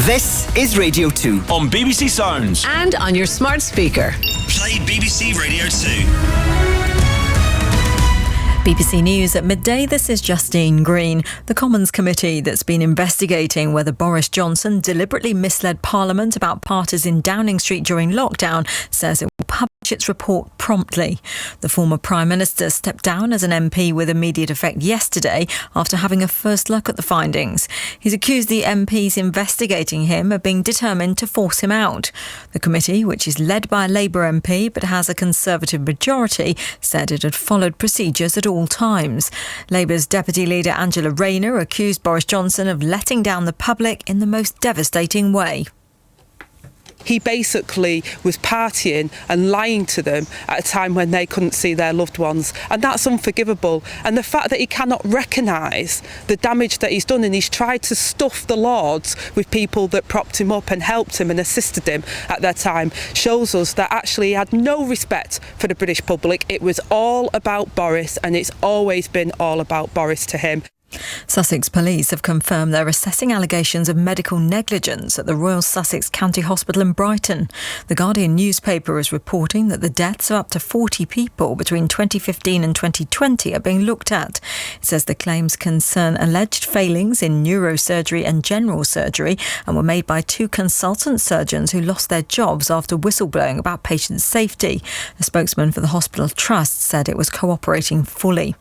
This is Radio 2 on BBC Sounds and on your smart speaker. Play BBC Radio 2. BBC News at midday, this is Justine Green. The Commons Committee that's been investigating whether Boris Johnson deliberately misled Parliament about parties in Downing Street during lockdown says it will publish its report promptly. The former Prime Minister stepped down as an MP with immediate effect yesterday after having a first look at the findings. He's accused the MPs investigating him of being determined to force him out. The committee, which is led by a Labour MP but has a Conservative majority, said it had followed procedures at all times. Labour's Deputy Leader Angela Rayner accused Boris Johnson of letting down the public in the most devastating way. He basically was partying and lying to them at a time when they couldn't see their loved ones, and that's unforgivable. And the fact that he cannot recognise the damage that he's done, and he's tried to stuff the Lords with people that propped him up and helped him and assisted him at that time, shows us that actually he had no respect for the British public. It was all about Boris, and it's always been all about Boris to him. Sussex Police have confirmed they're assessing allegations of medical negligence at the Royal Sussex County Hospital in Brighton. The Guardian newspaper is reporting that the deaths of up to 40 people between 2015 and 2020 are being looked at. It says the claims concern alleged failings in neurosurgery and general surgery and were made by two consultant surgeons who lost their jobs after whistleblowing about patient safety. A spokesman for the hospital trust said it was cooperating fully.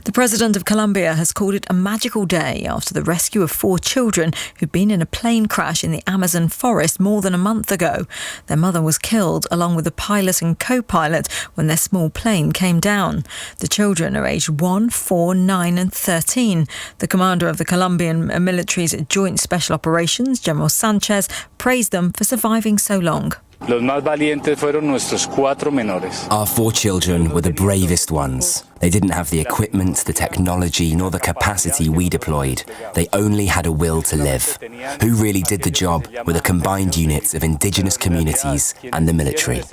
The President of Colombia has called it a magical day after the rescue of 4 children who'd been in a plane crash in the Amazon forest more than a month ago. Their mother was killed along with the pilot and co-pilot when their small plane came down. The children are aged 1, 4, 9 and 13. The commander of the Colombian military's Joint Special Operations, General Sanchez, praised them for surviving so long. Los más valientes fueron nuestros 4 menores. Our 4 children were the bravest ones. They didn't have the equipment, the technology, nor the capacity we deployed. They only had a will to live. Who really did the job were the combined units of indigenous communities and the military.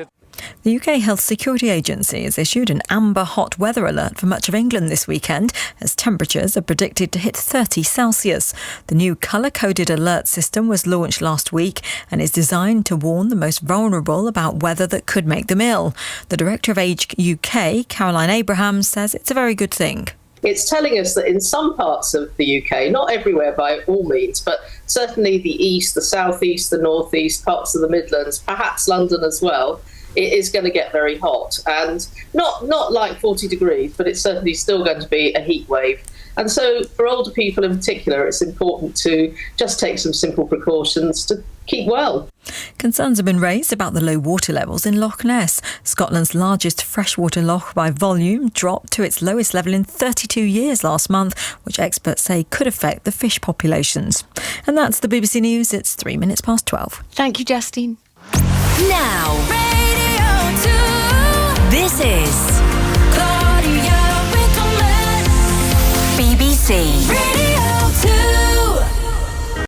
The UK Health Security Agency has issued an amber hot weather alert for much of England this weekend as temperatures are predicted to hit 30 Celsius. The new colour-coded alert system was launched last week and is designed to warn the most vulnerable about weather that could make them ill. The Director of Age UK, Caroline Abrahams, says it's a very good thing. It's telling us that in some parts of the UK, not everywhere by all means, but certainly the east, the southeast, the northeast, parts of the Midlands, perhaps London as well, it is going to get very hot, and not like 40 degrees, but it's certainly still going to be a heat wave. And so for older people in particular, it's important to just take some simple precautions to keep well. Concerns have been raised about the low water levels in Loch Ness. Scotland's largest freshwater loch by volume dropped to its lowest level in 32 years last month, which experts say could affect the fish populations. And that's the BBC News. It's 3 minutes past 12. Thank you, Justine. Now, Radio 2. This is Claudia Winkleman, BBC.